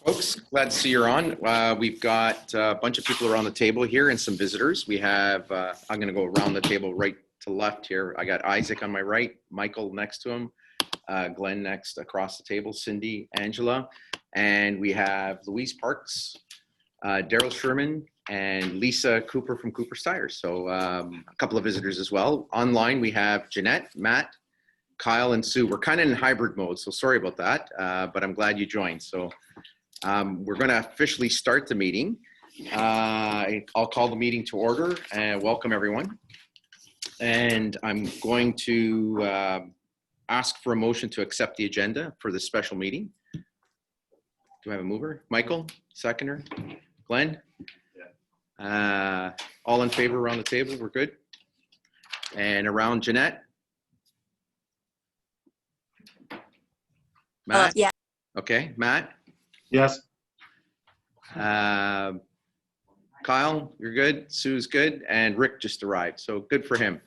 Folks, glad to see you're on. We've got a bunch of people around the table here and some visitors. We have, I'm going to go around the table right to left here. I got Isaac on my right, Michael next to him, Glenn next across the table, Cindy, Angela, and we have Louise Parks, Daryl Sherman, and Lisa Cooper from Cooper's Tires. So a couple of visitors as well. Online, we have Jeanette, Matt, Kyle, and Sue. We're kind of in hybrid mode, so sorry about that, but I'm glad you joined. So we're going to officially start the meeting. I'll call the meeting to order and welcome everyone. And I'm going to ask for a motion to accept the agenda for this special meeting. Do I have a mover? Michael, seconder? Glenn? Yeah. All in favor around the table? We're good. And around Jeanette? Matt? Yeah. Okay, Matt? Yes. Kyle, you're good. Sue's good. And Rick just arrived. So good for him.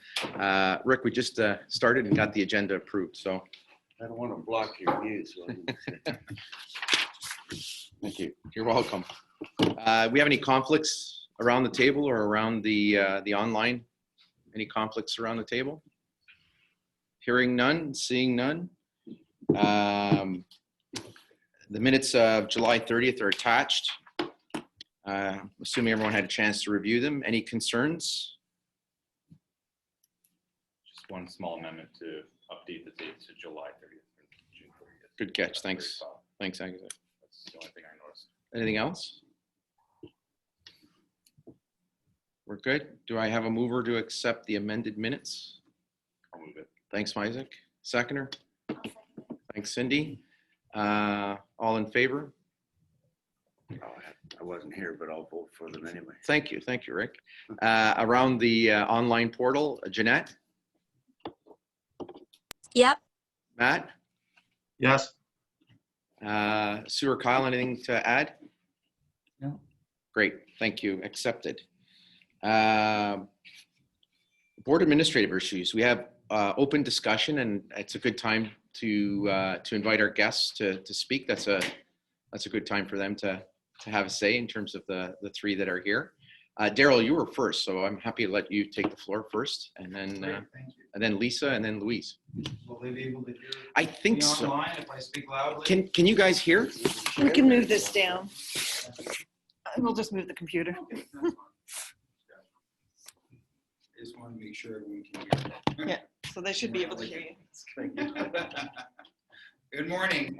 Rick, we just started and got the agenda approved. So I don't want to block your views. thank you. You're welcome. We have any conflicts around the table or around the online? Any conflicts around the table? Hearing none, seeing none. The minutes of July 30th are attached. Assuming everyone had a chance to review them. Any concerns? Just one small amendment to update the date to July 30th and June 30th. Good catch. Thanks. Thanks, Agatha. That's the only thing I noticed. Anything else? We're good. Do I have a mover to accept the amended minutes? I'll move it. Thanks, Isaac. Seconder? Thanks, Cindy. All in favor? I wasn't here, but I'll vote for them anyway. Thank you. Thank you, Rick. Around the online portal, Jeanette? Yep. Matt? Yes. Sue or Kyle, anything to add? No. Great. Thank you. Accepted. Board administrative issues. We have open discussion, and it's a good time to invite our guests to speak. That's a good time for them to have a say in terms of the three that are here. Daryl, you were first, so I'm happy to let you take the floor first, and then Lisa, and then Louise. Will they be able to hear I think me so. online if I speak loudly? Can you guys hear? We can move this down. We'll just move the computer. I just want to make sure everyone can hear. Yeah, so they should be able to hear you. Good morning.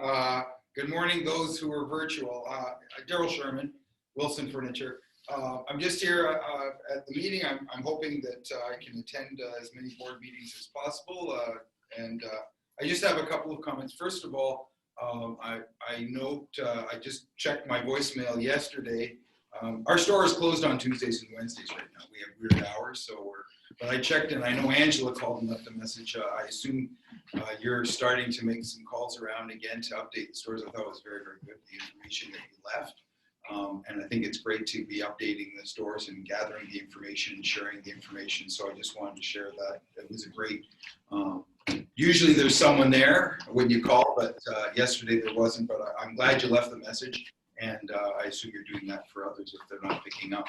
Good morning, those who are virtual. Daryl Sherman, Wilson Furniture. I'm just here at the meeting. I'm hoping that I can attend as many board meetings as possible. And I just have a couple of comments. First of all, I note, I just checked my voicemail yesterday. Our store is closed on Tuesdays and Wednesdays right now. We have weird hours, but I checked, and I know Angela called and left a message. I assume you're starting to make some calls around again to update the stores. I thought it was very, very good, the information that you left. And I think it's great to be updating the stores and gathering the information and sharing the information. So I just wanted to share that. It was a great, usually there's someone there when you call, but yesterday there wasn't, but I'm glad you left the message. And I assume you're doing that for others if they're not picking up.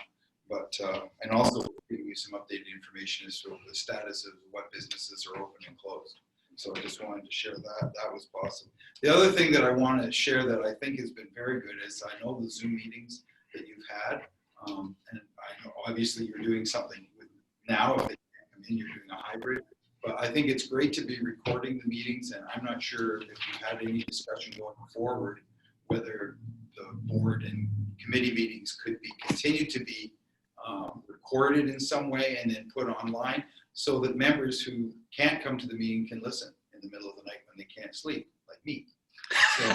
But, and also giving you some updated information as to the status of what businesses are open and closed. So I just wanted to share that. That was awesome. The other thing that I want to share that I think has been very good is I know the Zoom meetings that you've had. And I know obviously you're doing something with now, if they can't come in, you're doing a hybrid. But I think it's great to be recording the meetings, and I'm not sure if you've had any discussion going forward whether the board and committee meetings could be continued to be recorded in some way and then put online so that members who can't come to the meeting can listen in the middle of the night when they can't sleep, like me. So,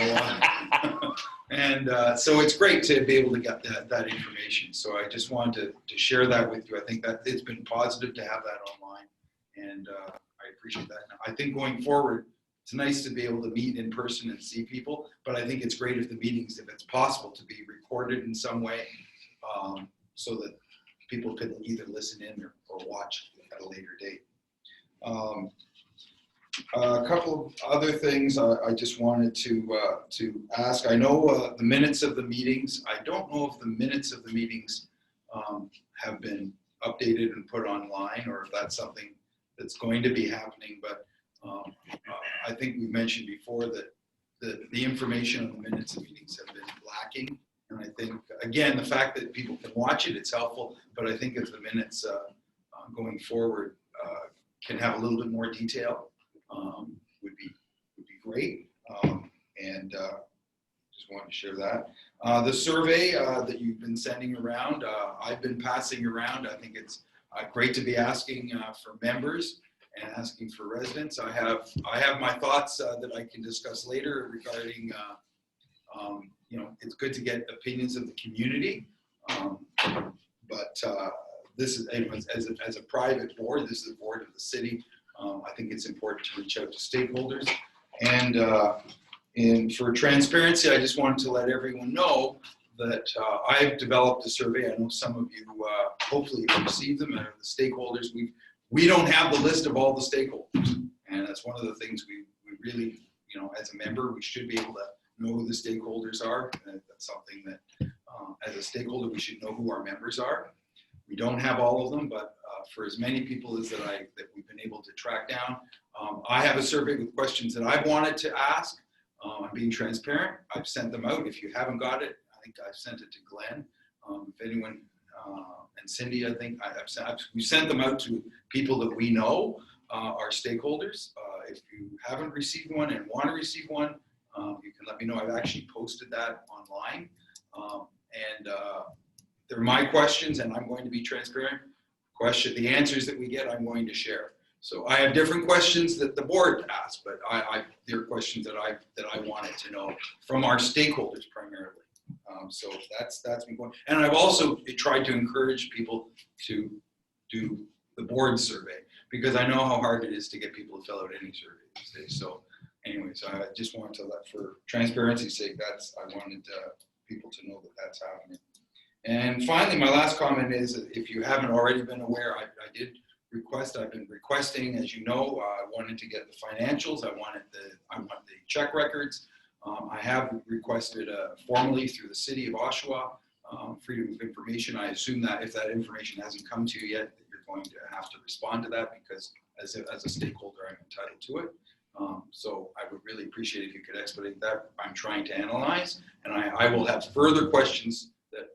so it's great to be able to get that information. So I just wanted to share that with you. I think that it's been positive to have that online, and I appreciate that. I think going forward, it's nice to be able to meet in person and see people, but I think it's great if the meetings, if it's possible, to be recorded in some way so that people could either listen in or watch at a later date. A couple of other things I just wanted to ask. I know the minutes of the meetings. I don't know if the minutes of the meetings have been updated and put online, or if that's something that's going to be happening. But I think we mentioned before that the information on the minutes of meetings have been lacking. And I think, again, the fact that people can watch it, it's helpful. But I think if the minutes going forward can have a little bit more detail, would be great. And just wanted to share that. The survey that you've been sending around, I've been passing around. I think it's great to be asking for members and asking for residents. I have my thoughts that I can discuss later regarding, it's good to get opinions of the community. But this is, as a private board, this is the board of the city. I think it's important to reach out to stakeholders. And for transparency, I just wanted to let everyone know that I've developed a survey. I know some of you hopefully have received them, and the stakeholders. We don't have the list of all the stakeholders, and that's one of the things we really, as a member, we should be able to know who the stakeholders are. And that's something that, as a stakeholder, we should know who our members are. We don't have all of them, but for as many people as that we've been able to track down, I have a survey with questions that I've wanted to ask. I'm being transparent. I've sent them out. If you haven't got it, I think I've sent it to Glenn. If anyone, and Cindy, I think we've sent them out to people that we know, our stakeholders. If you haven't received one and want to receive one, you can let me know. I've actually posted that online. They're my questions, and I'm going to be transparent. The answers that we get, I'm going to share. So I have different questions that the board asked, but they're questions that I wanted to know from our stakeholders primarily. So that's been going. And I've also tried to encourage people to do the board survey, because I know how hard it is to get people to fill out any survey these days. So anyway, so I just wanted to for transparency's sake, I wanted people to know that that's happening. And finally, my last comment is, if you haven't already been aware, I've been requesting, as you know, I wanted to get the financials. I want the check records. I have requested formally through the city of Oshawa, Freedom of Information. I assume that if that information hasn't come to you yet, that you're going to have to respond to that, because as a stakeholder, I'm entitled to it. So I would really appreciate if you could expedite that. I'm trying to analyze, and I will have further questions that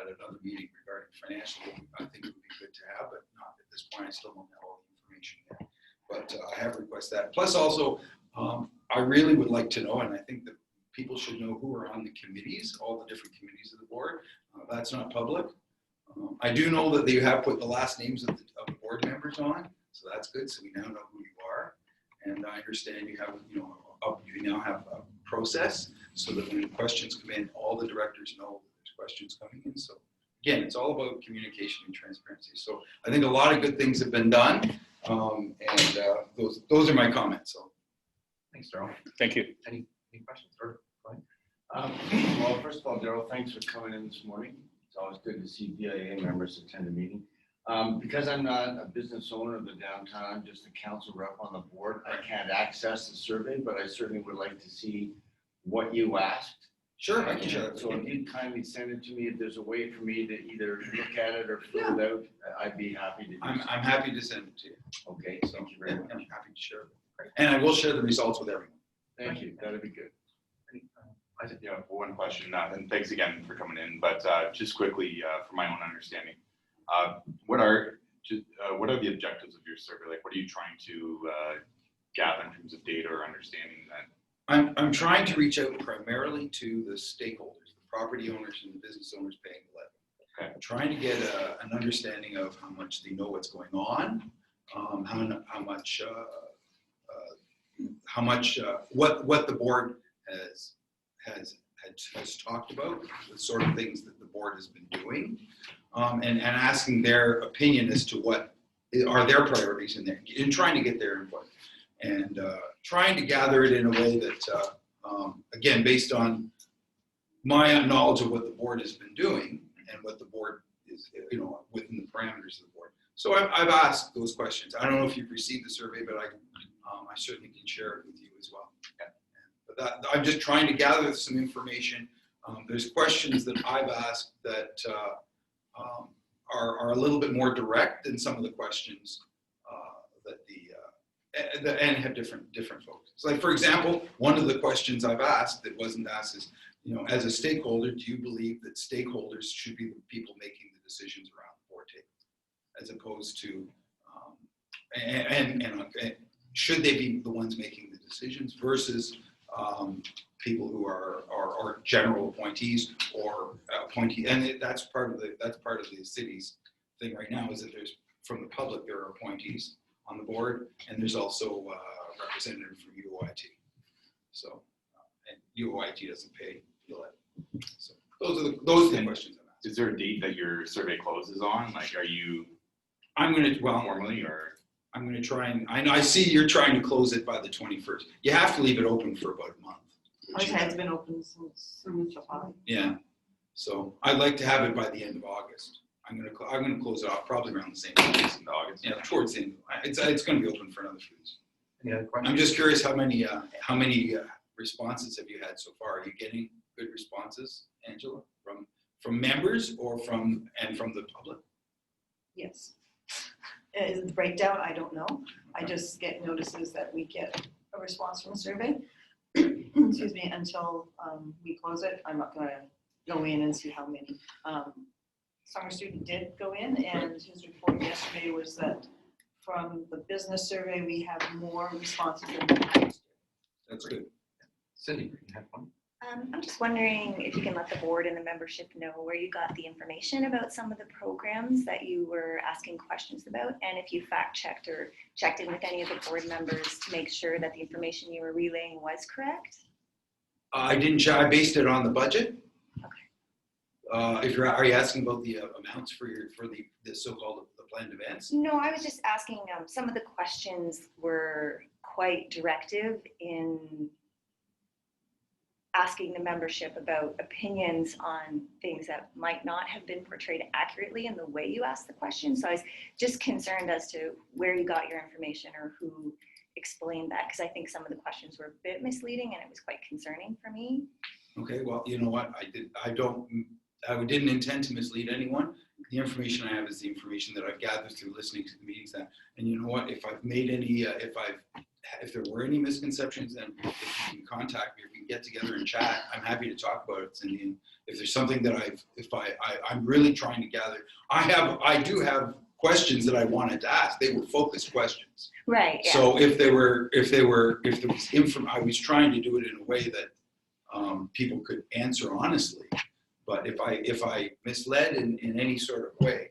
at another meeting regarding financial. I think it would be good to have, but not at this point. I still don't have all the information yet. But I have requested that. Plus also, I really would like to know, and I think that people should know who are on the committees, all the different committees of the board. That's not public. I do know that you have put the last names of the board members on, so that's good. So we now know who you are, and I understand you have, you now have a process so that when questions come in, all the directors know that there's questions coming in. So again, it's all about communication and transparency. So I think a lot of good things have been done, and those are my comments. So Thanks, Daryl. Thank you. Any questions? Or Well, first of all, Daryl, thanks for coming in this morning. It's always good to see BIA members attend a meeting. Because I'm not a business owner of the downtown, I'm just a council rep on the board. I can't access the survey, but I certainly would like to see what you asked. sure, I can share that. So if you'd kindly send it to me, if there's a way for me to either look at it or fill it out, I'd be happy to do so. I'm happy to send it to you. Okay, thank you very I'm much. happy to share it. And I will share the results with everyone. Thank you, that'd be good. Isaac, yeah, one question, and thanks again for coming in, but just quickly, for my own understanding, what are the objectives of your survey? Like, what are you trying to gather in terms of data or understanding that? I'm trying to reach out primarily to the stakeholders, the property owners and the business owners paying the levy. Okay. I'm trying to get an understanding of how much they know what's going on, what the board has talked about, the sort of things that the board has been doing, and asking their opinion as to what are their priorities in trying to get their input, and trying to gather it in a way that, again, based on my knowledge of what the board has been doing and what the board is, within the parameters of the board. So I've asked those questions. I don't know if you've received the survey, but I certainly can share it with you as well. But I'm just trying to gather some information. There's questions that I've asked that are a little bit more direct than some of the questions and have different folks. So like, for example, one of the questions I've asked that wasn't asked is, as a stakeholder, do you believe that stakeholders should be the people making the decisions around the board table, as opposed to, and should they be the ones making the decisions versus people who are general appointees or appointee, and that's part of the city's thing right now, is that there's, from the public, there are appointees on the board, and there's also a representative from UOIT. So, and UOIT doesn't pay Gillette. So those are the questions I'm asking. Is there a date that your survey closes on? Like, are you I'm going to, formally or? I'm going to try and, I see you're trying to close it by the 21st. You have to leave it open for about a month. It's been open since July. Yeah. So I'd like to have it by the end of August. I'm going to close it off probably around the same time. In August? Yeah, towards the end. It's going to be open for another few weeks. Any other questions? I'm just curious how many responses have you had so far? Are you getting good responses, Angela, from members or from the public? Yes. Is the breakdown? I don't know. I just get notices that we get a response from the survey. Excuse me, until we close it. I'm not going to go in and see how many. Summer student did go in, and his report yesterday was that from the business survey, we have more responses than last year. That's good. Cindy, you have one? I'm just wondering if you can let the board and the membership know where you got the information about some of the programs that you were asking questions about, and if you fact checked or checked in with any of the board members to make sure that the information you were relaying was correct. I didn't check. I based it on the budget. Okay. Are you asking about the amounts for the so-called the planned events? No, I was just asking, some of the questions were quite directive in asking the membership about opinions on things that might not have been portrayed accurately in the way you asked the question. So I was just concerned as to where you got your information or who explained that, because I think some of the questions were a bit misleading and it was quite concerning for me. Okay, well, you know what? I didn't intend to mislead anyone. The information I have is the information that I've gathered through listening to the meetings. And you know what? If I've made any, if there were any misconceptions, then if you can contact me, if we can get together and chat, I'm happy to talk about it. And if there's something that I'm really trying to gather, I do have questions that I wanted to ask. They were focused questions. Right. Yeah. So if there was I was trying to do it in a way that people could answer honestly. But if I misled in any sort of way,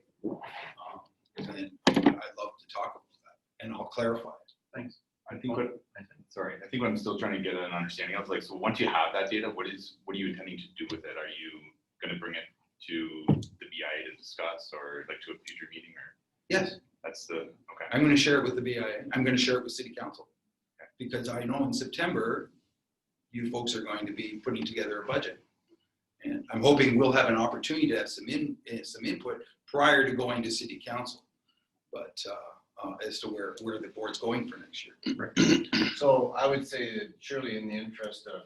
then I'd love to talk about that, and I'll clarify it. Thanks. I think what I'm still trying to get an understanding of, like, so once you have that data, what are you intending to do with it? Are you going to bring it to the BIA to discuss, or like to a future meeting, or? Yes. That's the, okay. I'm going to share it with the BIA. I'm going to share it with City Council, because I know in September, you folks are going to be putting together a budget. And I'm hoping we'll have an opportunity to have some input prior to going to City Council, but as to where the board's going for next year. So I would say that surely in the interest of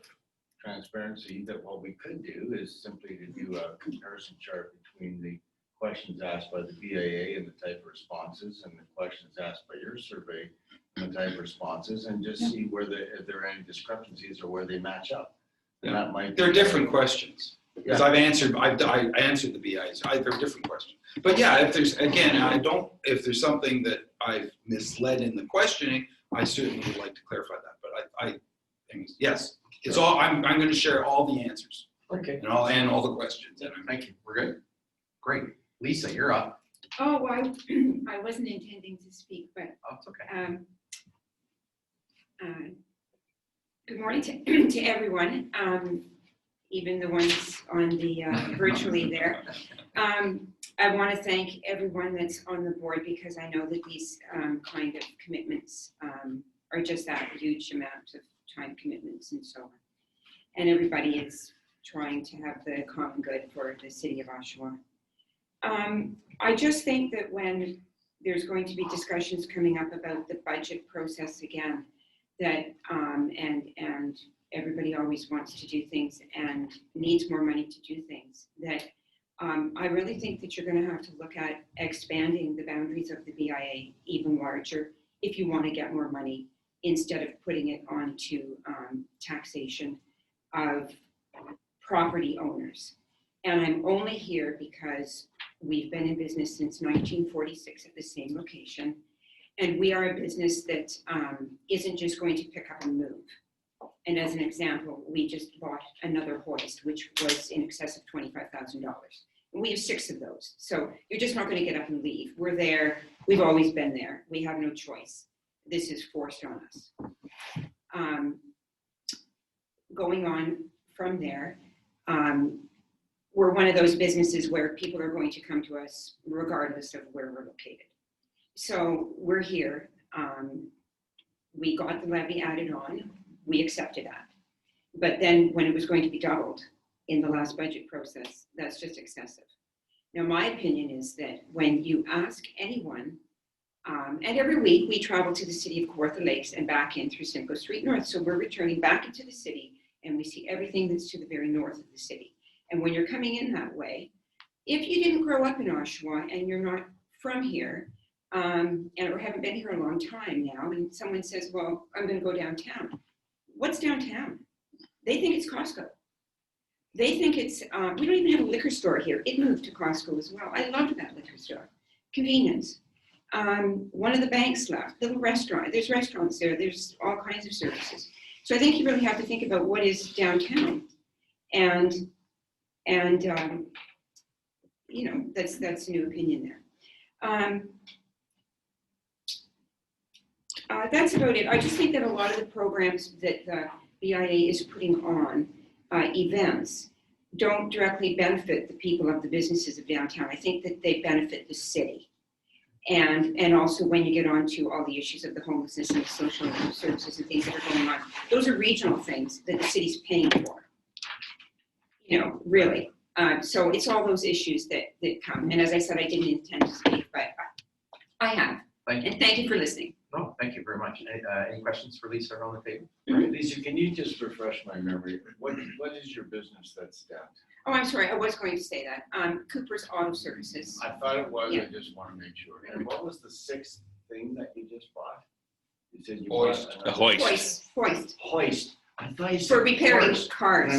transparency, that what we could do is simply to do a comparison chart between the questions asked by the BIA and the type of responses, and the questions asked by your survey and the type of responses, and just see if there are any discrepancies or where they match up. And that might They're different questions. Because I answered the BI's. They're different questions. But yeah, if there's something that I've misled in the questioning, I certainly would like to clarify that. But yes, it's all. I'm going to share all the answers. Okay. And all the questions. Thank you. We're good. Great. Lisa, you're up. Oh, well, I wasn't intending to speak, but Oh, it's okay. good morning to everyone, even the ones on the virtually there. I want to thank everyone that's on the board, because I know that these kind of commitments are just that huge amount of time commitments and so on. And everybody is trying to have the common good for the city of Oshawa. I just think that when there's going to be discussions coming up about the budget process again, that, and everybody always wants to do things and needs more money to do things, that I really think that you're going to have to look at expanding the boundaries of the BIA even larger if you want to get more money, instead of putting it onto taxation of property owners. And I'm only here because we've been in business since 1946 at the same location. And we are a business that isn't just going to pick up and move. And as an example, we just bought another hoist, which was in excess of $25,000. And we have 6 of those. So you're just not going to get up and leave. We're there. We've always been there. We have no choice. This is forced on us. Going on from there, we're one of those businesses where people are going to come to us regardless of where we're located. So we're here. We got the levy added on. We accepted that. But then when it was going to be doubled in the last budget process, that's just excessive. Now, my opinion is that when you ask anyone, and every week we travel to the city of Kawartha Lakes and back in through Simcoe Street North. So we're returning back into the city and we see everything that's to the very north of the city. And when you're coming in that way, if you didn't grow up in Oshawa and you're not from here, and or haven't been here a long time now, and someone says, well, I'm going to go downtown. What's downtown? They think it's Costco. They think it's, we don't even have a liquor store here. It moved to Costco as well. I loved that liquor store. Convenience. One of the banks left, little restaurant. There's restaurants there. There's all kinds of services. So I think you really have to think about what is downtown. And you know, that's a new opinion there. That's about it. I just think that a lot of the programs that the BIA is putting on, events, don't directly benefit the people of the businesses of downtown. I think that they benefit the city. And also when you get onto all the issues of the homelessness and the social services and things that are going on, those are regional things that the city's paying for. You know, really. So it's all those issues that come. And as I said, I didn't intend to speak, but I have. Thank you. And thank you for listening. No, thank you very much. Any questions for Lisa around the table? Lisa, can you just refresh my memory? What is your business that's down? Oh, I'm sorry, I was going to say that. Cooper's Auto Services. I thought it was, Yeah. I just want to make sure. And what was the 6th thing that you just bought? You said you Hoist. bought The another- hoist. Hoist. Hoist. I thought you said For repairing horse. cars.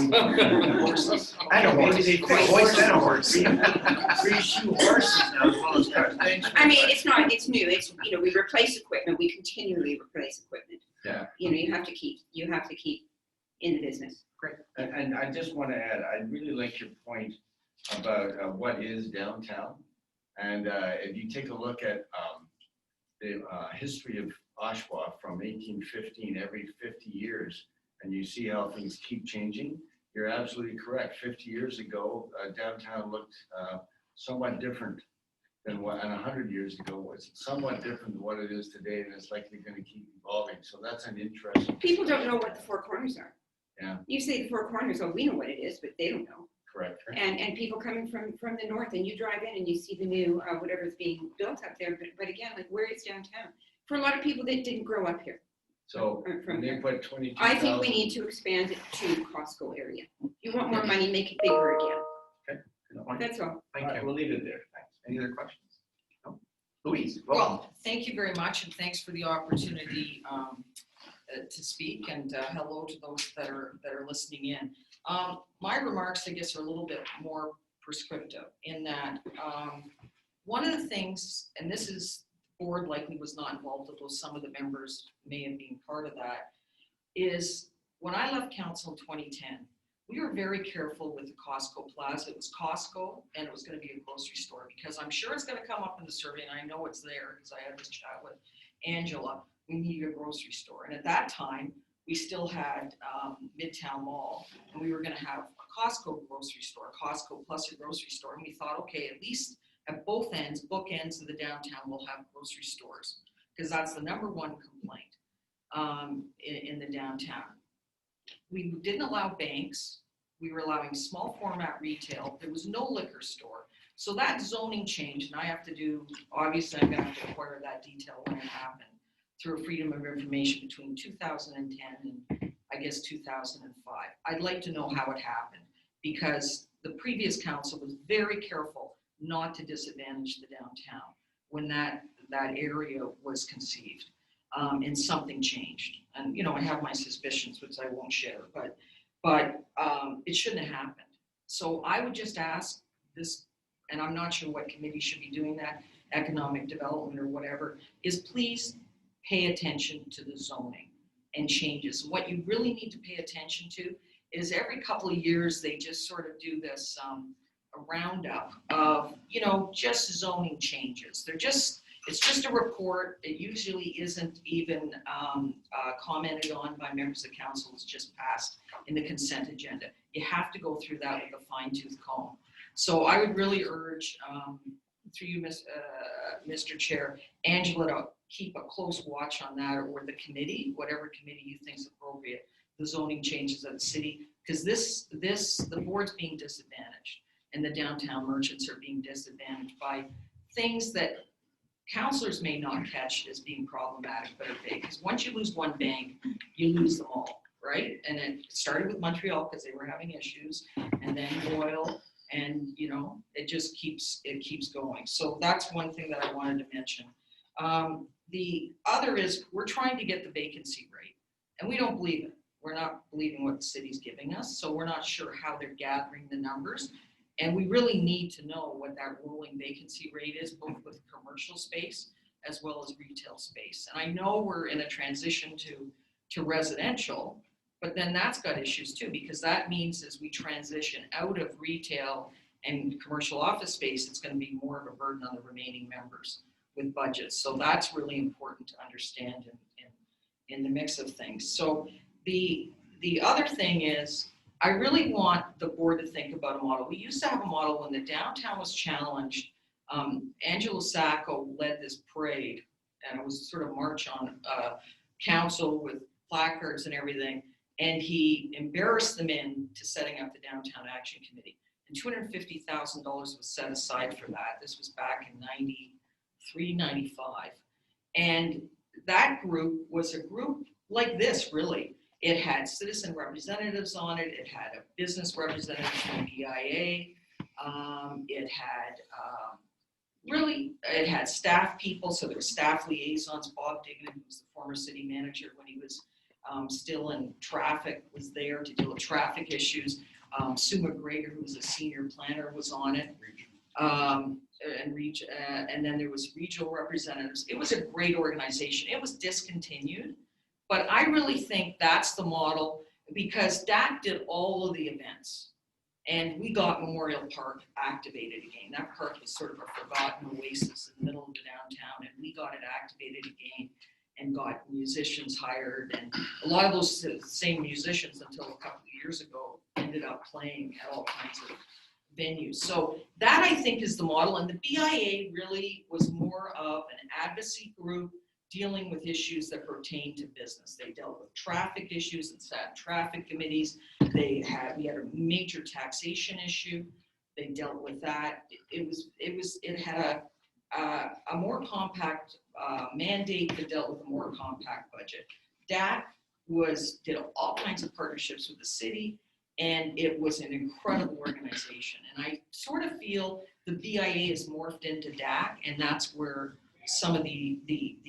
Horses. I know horses. Maybe they Hoist. and a horse. 3 shoe horses now as well as cars. Thanks. I mean, it's not, it's new. It's, you know, we replace equipment. We continually replace equipment. Yeah. You know, you have to keep in the business. And I just want to add, I really like your point about what is downtown. And if you take a look at the history of Oshawa from 1815, every 50 years, and you see how things keep changing, you're absolutely correct. 50 years ago, downtown looked somewhat different than what, and 100 years ago was somewhat different than what it is today, and it's likely going to keep evolving. So that's an interesting. People don't know what the Four Corners are. Yeah. You say the Four Corners, oh, we know what it is, but they don't know. Correct. And people coming from the north, and you drive in and you see the new whatever's being built up there. But again, like, where is downtown? For a lot of people that didn't grow up here. So From they here. put 22,000. I think we need to expand it to Costco area. You want more money, make it bigger again. That's all. All Thank right, you. we'll leave it there. Thanks. Any other questions? No? Louise, welcome. Well, thank you very much, and thanks for the opportunity to speak, and hello to those that are listening in. My remarks, I guess, are a little bit more prescriptive in that one of the things, and this is, the board likely was not involved, although some of the members may have been part of that, is when I left council in 2010, we were very careful with the Costco Plaza. It was Costco and it was going to be a grocery store, because I'm sure it's going to come up in the survey, and I know it's there because I had this chat with Angela. We needed a grocery store. And at that time, we still had Midtown Mall, and we were going to have a Costco grocery store, Costco plus a grocery store. And we thought, okay, at least at both ends, bookends of the downtown, we'll have grocery stores, because that's the #1 complaint in the downtown. We didn't allow banks. We were allowing small format retail. There was no liquor store. So that zoning changed, and I have to do, obviously I'm gonna have to acquire that detail when it happened, through Freedom of Information between 2010 and I guess 2005. I'd like to know how it happened because the previous council was very careful not to disadvantage the downtown when that area was conceived. And something changed. And, you know, I have my suspicions, which I won't share, but it shouldn't have happened. So I would just ask this, and I'm not sure what committee should be doing that, economic development or whatever, is please pay attention to the zoning and changes. What you really need to pay attention to is every couple of years, they just sort of do this a roundup of, you know, just zoning changes. It's just a report. It usually isn't even commented on by members of council. It's just passed in the consent agenda. You have to go through that with a fine-tooth comb. So I would really urge, through you, Mr. Chair, Angela, to keep a close watch on that, or the committee, whatever committee you think is appropriate, the zoning changes of the city, because the board's being disadvantaged, and the downtown merchants are being disadvantaged by things that councillors may not catch as being problematic, but are big. Because once you lose one bank, you lose them all, right? And it started with Montreal because they were having issues, and then Royal, and you know, it just keeps going. So that's one thing that I wanted to mention. The other is we're trying to get the vacancy rate, and we don't believe it. We're not believing what the city's giving us, so we're not sure how they're gathering the numbers. And we really need to know what that rolling vacancy rate is, both with commercial space as well as retail space. And I know we're in a transition to residential, but then that's got issues too, because that means as we transition out of retail and commercial office space, it's going to be more of a burden on the remaining members with budgets. So that's really important to understand in the mix of things. So the other thing is, I really want the board to think about a model. We used to have a model when the downtown was challenged. Angelo Sacco led this parade, and it was sort of march on council with placards and everything, and he embarrassed them into setting up the Downtown Action Committee. And $250,000 was set aside for that. This was back in 93, 95. And that group was a group like this, really. It had citizen representatives on it. It had a business representative from BIA. It had staff people. So there were staff liaisons. Bob Dignan, who was the former city manager when he was still in traffic, was there to deal with traffic issues. Sue McGregor, who was a senior planner, was on it. And then there was regional representatives. It was a great organization. It was discontinued. But I really think that's the model, because DAC did all of the events, and we got Memorial Park activated again. That park was sort of a forgotten oasis in the middle of the downtown, and we got it activated again and got musicians hired. And a lot of those same musicians, until a couple of years ago, ended up playing at all kinds of venues. So that, I think, is the model. And the BIA really was more of an advocacy group dealing with issues that pertain to business. They dealt with traffic issues and sat in traffic committees. We had a major taxation issue. They dealt with that. It had a more compact mandate that dealt with a more compact budget. DAC did all kinds of partnerships with the city, and it was an incredible organization. And I sort of feel the BIA is morphed into DAC, and that's where some of the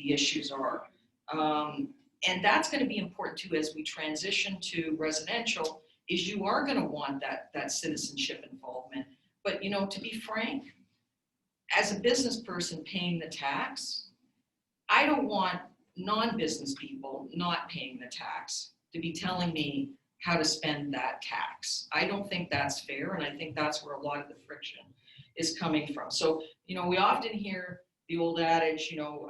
issues are. And that's going to be important too as we transition to residential, is you are going to want that citizenship involvement. But, you know, to be frank, as a business person paying the tax, I don't want non-business people not paying the tax to be telling me how to spend that tax. I don't think that's fair, and I think that's where a lot of the friction is coming from. So, you know, we often hear the old adage, you know,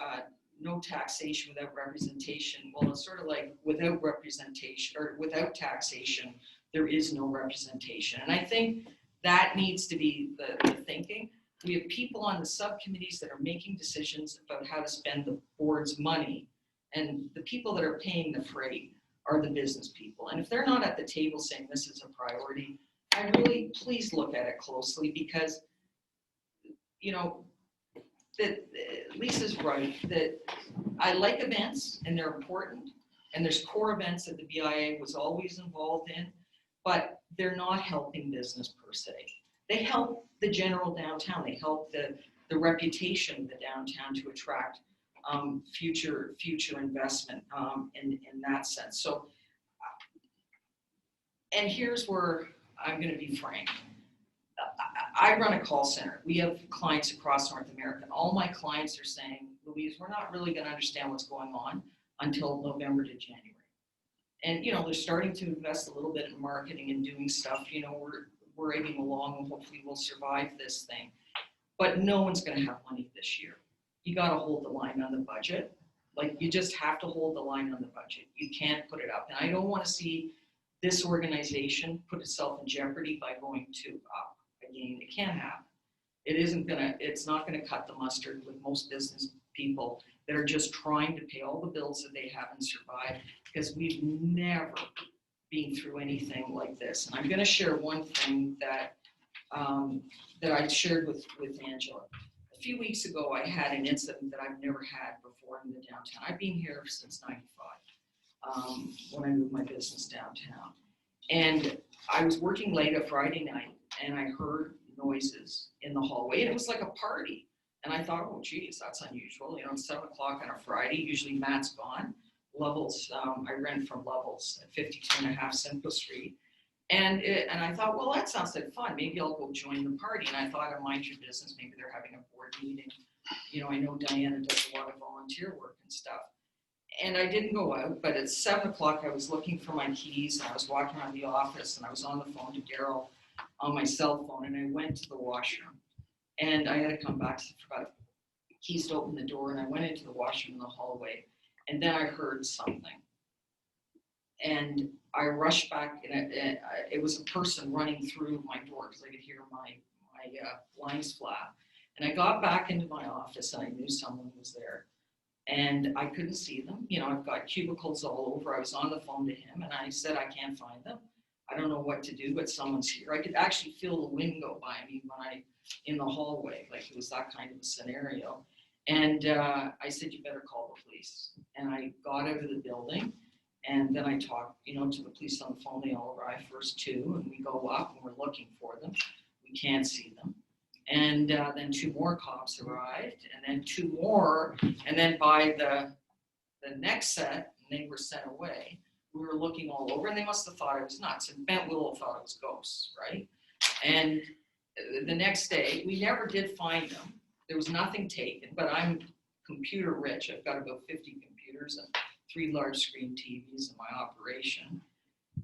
no taxation without representation. Well, it's sort of like without representation or without taxation, there is no representation. And I think that needs to be the thinking. We have people on the subcommittees that are making decisions about how to spend the board's money, and the people that are paying the freight are the business people. And if they're not at the table saying this is a priority, I really, please look at it closely, because, you know, that Lisa's right, that I like events and they're important. And there's core events that the BIA was always involved in, but they're not helping business per se. They help the general downtown. They help the reputation of the downtown to attract future investment in that sense. So, and here's where I'm going to be frank. I run a call center. We have clients across North America. And all my clients are saying, Louise, we're not really going to understand what's going on until November to January. And, they're starting to invest a little bit in marketing and doing stuff. We're egging along and hopefully we'll survive this thing. But no one's going to have money this year. You got to hold the line on the budget. Like, you just have to hold the line on the budget. You can't put it up. And I don't want to see this organization put itself in jeopardy by going too up again. It can't happen. It's not going to cut the mustard with most business people that are just trying to pay all the bills that they have and survive, because we've never been through anything like this. And I'm going to share one thing that I shared with Angela. A few weeks ago, I had an incident that I've never had before in the downtown. I've been here since '95 when I moved my business downtown. And I was working late a Friday night and I heard noises in the hallway, and it was like a party. And I thought, oh, geez, that's unusual. It's 7 o'clock on a Friday. Usually Matt's gone. Levels, I rent from Levels at 52.5 Simcoe Street. And I thought, well, that sounds like fun. Maybe I'll go join the party. And I thought, mind your business. Maybe they're having a board meeting. I know Diana does a lot of volunteer work and stuff. And I didn't go out, but at 7 o'clock, I was looking for my keys. And I was walking around the office and I was on the phone to Daryl on my cell phone. And I went to the washroom. And I had to come back, so I forgot keys to open the door, and I went into the washroom in the hallway, and then I heard something. And I rushed back, and it was a person running through my door because I could hear my blinds flap. And I got back into my office, and I knew someone was there. And I couldn't see them. I've got cubicles all over. I was on the phone to him, and I said, I can't find them. I don't know what to do, but someone's here. I could actually feel the wind go by me in the hallway, like it was that kind of a scenario. And I said, you better call the police. And I got out of the building, and then I talked, to the police on the phone. They all arrived, first two, and we go up and we're looking for them. We can't see them. And then two more cops arrived, and then two more, and then by the next set, and they were sent away. We were looking all over, and they must have thought I was nuts. And Bent Willow thought it was ghosts, right? And the next day, we never did find them. There was nothing taken, but I'm computer rich. I've got about 50 computers and 3 large screen TVs in my operation.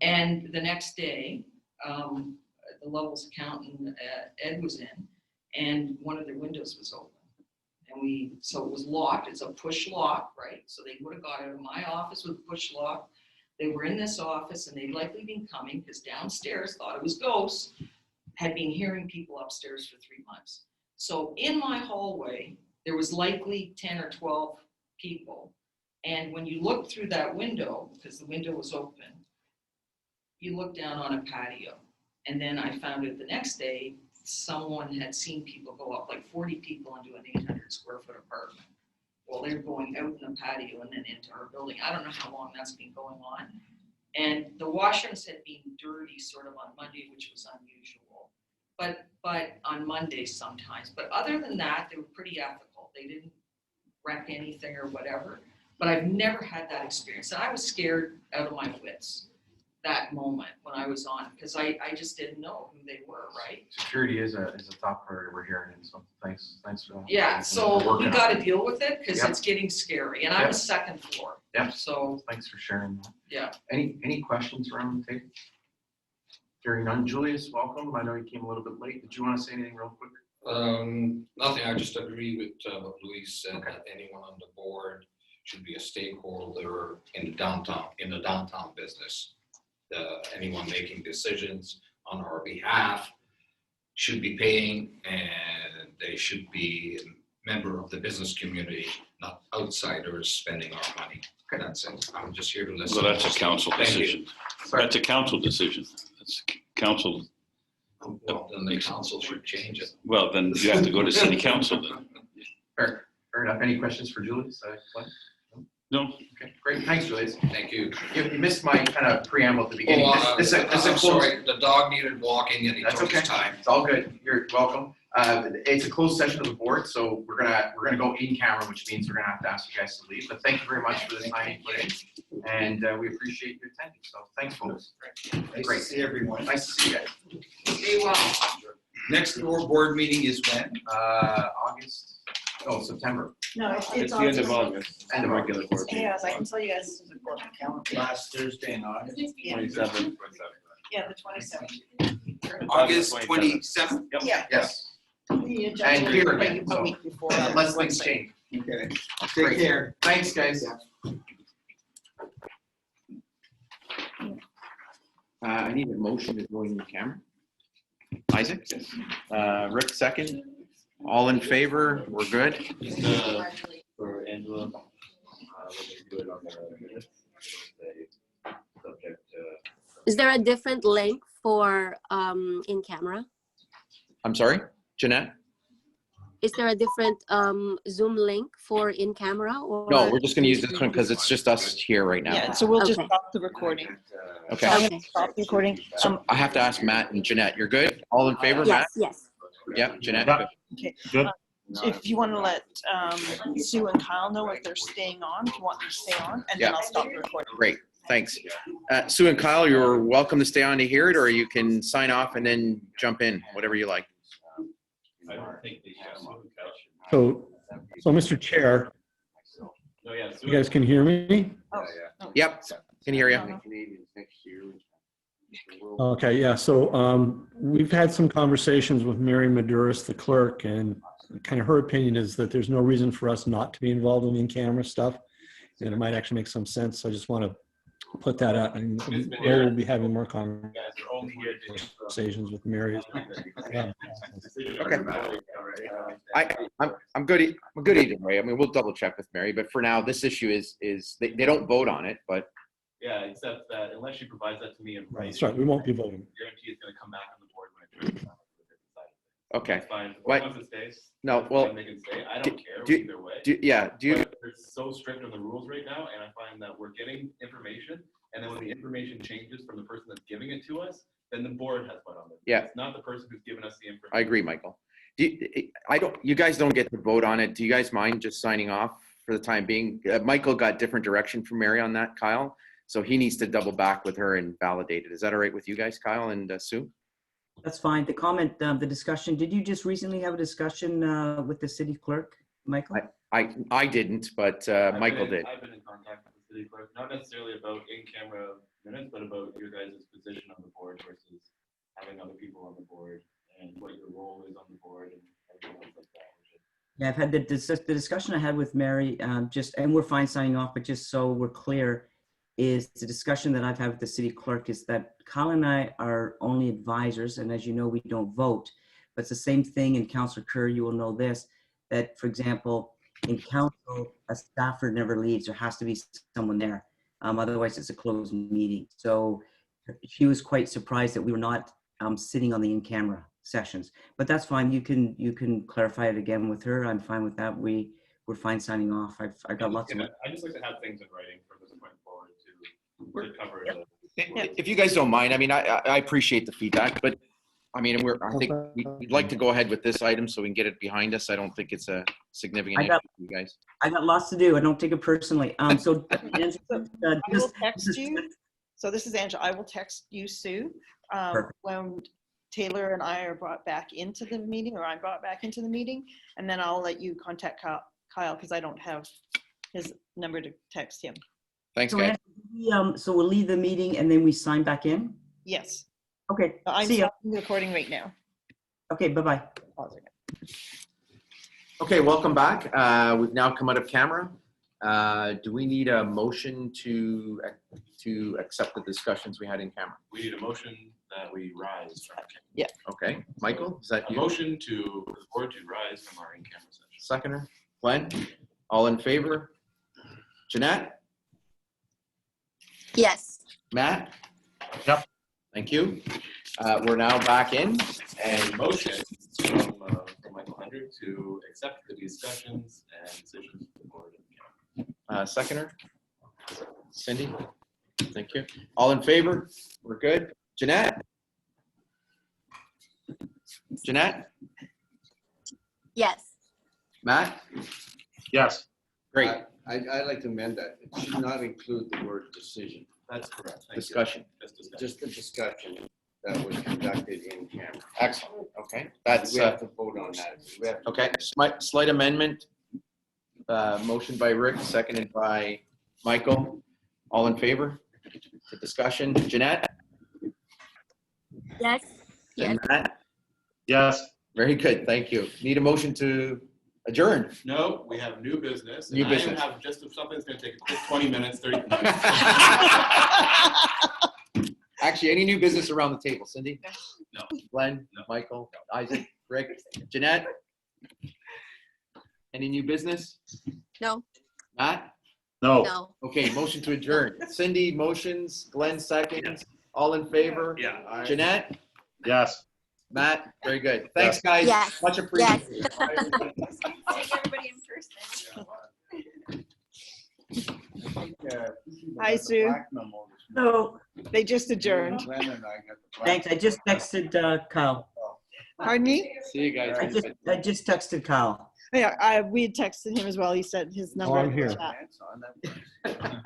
And the next day, the Levels accountant, Ed, was in, and one of their windows was open. And so it was locked. It's a push lock, right? So they would have got out of my office with a push lock. They were in this office, and they'd likely been coming because downstairs thought it was ghosts, had been hearing people upstairs for 3 months. So in my hallway, there was likely 10 or 12 people. And when you look through that window, because the window was open, you look down on a patio. And then I found out the next day, someone had seen people go up, like 40 people into an 800 square foot apartment. Well, they're going out in the patio and then into our building. I don't know how long that's been going on. And the washrooms had been dirty sort of on Monday, which was unusual. But on Mondays sometimes. But other than that, they were pretty ethical. They didn't wreck anything or whatever. But I've never had that experience. And I was scared out of my wits that moment when I was on, because I just didn't know who they were, right? Security is a top priority we're hearing, and so thanks for that. Yeah, so We're working we on got it. to deal with it because Yep. it's getting scary. And I'm Yep. a second floor. Yep. So, Thanks for sharing that. yeah. Any questions around the table? Hearing none. Julius, welcome. I know you came a little bit late. Did you want to say anything real quick? Nothing, I just agree with what Luis said, Okay. that anyone on the board should be a stakeholder in the downtown business. Anyone making decisions on our behalf should be paying, and they should be a member of the business community, not outsiders spending our money. That's it. I'm just here to listen. Well, that's a council Thank you. decision. That's a council decision. That's council. Well, then the council should change it. Well, then you have to go to city council then. Fair enough. Any questions for Julius? No, Okay, great. Thanks, Julius. Thank you. You missed my kind of preamble at the beginning. This is a I'm close. sorry, the dog needed walking and he That's took his okay. time. It's all good. You're welcome. It's a closed session of the board, so we're gonna go in camera, which means we're gonna have to ask you guys to leave. But thank you very much for the time you put in, and we appreciate your attending. So thanks, folks. Nice Great. to see everyone. Nice to see you guys. Stay well. Next board meeting is when? September. No, it's the end of August. End of regular board. Yes, I can tell you guys this is a board calendar. Last Thursday in August. Yeah, 27th. yeah, the 27th. August 27th? Yeah. Yes. The agenda And will here be again, a so week before. unless things change. Okay. Great. Take care. Thanks, guys. I need a motion to go in the camera. Isaac? Rick, second. All in favor? We're good? For Angela, we're gonna do it on the minutes. Subject to. Is there a different link for in camera? I'm sorry, Jeanette? Is there a different Zoom link for in camera or? No, we're just gonna use this one because it's just us here right now. Yeah, so we'll just Okay. stop the recording. Okay, I'm Okay. gonna stop the recording. so I have to ask Matt and Jeanette. You're good? All in favor, Matt? Yes, yes. Yep, Jeanette? Good. If you want to let Sue and Kyle know if they're staying on, if you want them to stay on, and then Yeah. I'll stop the recording. Great, thanks. Sue and Kyle, you're welcome to stay on to hear it, or you can sign off and then jump in, whatever you like. I don't think they should. So Mr. Chair, No, yeah. you guys can hear me? Yep, can hear you. Okay, yeah, so we've had some conversations with Mary Maduris, the clerk, and kind of her opinion is that there's no reason for us not to be involved in in-camera stuff, and it might actually make some sense. So I just want to put that out, and we'll be having more You guys are only here to. conversations with Mary. I'm good. I'm good either way. I mean, we'll double check with Mary, but for now, this issue is they don't vote on it, but Yeah, except that unless she provides that to me in writing. That's right, we won't be voting. Guarantee it's gonna come back on the board when it turns out. okay. It's fine. If the What- board wants to stay, No, that's well, fine, they can stay. I don't care do- either way. do you, But they're so strict on the rules right now, and I find that we're getting information, and then when the information changes from the person that's giving it to us, then the board has put on it. Yeah. It's not the person who's given us the information. I agree, Michael. You guys don't get to vote on it. Do you guys mind just signing off for the time being? Michael got different direction from Mary on that, Kyle. So he needs to double back with her and validate it. Is that all right with you guys, Kyle and Sue? That's fine. The comment, the discussion, did you just recently have a discussion with the city clerk, Michael? I didn't, but Michael did. I've been in contact with the city clerk, not necessarily about in-camera minutes, but about your guys' position on the board versus having other people on the board and what your role is on the board and everything else like that. Yeah, I've had the discussion I had with Mary, and we're fine signing off, but just so we're clear, is the discussion that I've had with the city clerk is that Kyle and I are only advisors, and as you know, we don't vote. But it's the same thing in Councillor Kerr, you will know this, that, for example, in council, a staffer never leaves. There has to be someone there. Otherwise, it's a closed meeting. So she was quite surprised that we were not sitting on the in-camera sessions. But that's fine. You can clarify it again with her. I'm fine with that. We're fine signing off. I got lots of. I just like to have things in writing for this point forward to cover the. If you guys don't mind, I mean, I appreciate the feedback, but I mean, I think we'd like to go ahead with this item so we can get it behind us. I don't think it's a significant issue for you guys. I got lots to do. I don't take it personally. So I will text you. So this is Angela. I will text you, Sue, Perfect. when Taylor and I are brought back into the meeting, or I'm brought back into the meeting, and then I'll let you contact Kyle because I don't have his number to text him. Thanks, guys. So we'll leave the meeting and then we sign back in? Yes. Okay, I'm see ya. stopping the recording right now. Okay, bye-bye. Okay, welcome back. We've now come out of camera. Do we need a motion to accept the discussions we had in camera? We need a motion that we rise from. Yeah. Okay, Michael, is that A you? motion for the board to rise from our in-camera session. Seconder, Glenn, all in favor? Jeanette, Yes. Matt? Yep. Thank you. We're now back in and Motion from Michael manager to accept the discussions and decisions of the board. Seconder? Cindy? Thank you. All in favor? We're good. Jeanette? Jeanette? Yes. Matt? Yes. Great. I'd like to amend that. It should not include the word decision. That's correct. Thank you. Discussion. Just discussion. Just the discussion that was conducted in camera. Excellent. Okay, that's, We have to vote on that. We have to- okay, slight amendment. Motion by Rick, seconded by Michael. All in favor? The discussion. Jeanette? Yes. Yes. And Matt? Yes. Very good, thank you. Need a motion to adjourn. No, we have new business. New and business. I have just if something's gonna take a quick 20 minutes, 30 minutes. Actually, any new business around the table? Cindy? No. Glenn? No. Michael? Isaac? Rick? Jeanette? Any new business? No. Matt? No. No. Okay, motion to adjourn. Cindy motions, Glenn seconds. All in favor? Yeah. Jeanette? Yes. Matt? Very good. Thanks, guys. Yes. Much appreciated. See everybody in person. Hi, Sue. No, they just adjourned. Thanks, I just texted Kyle. Pardon me? See you guys. I just texted Kyle. Yeah, we had texted him as well. He said his number. I'm in the here. chat.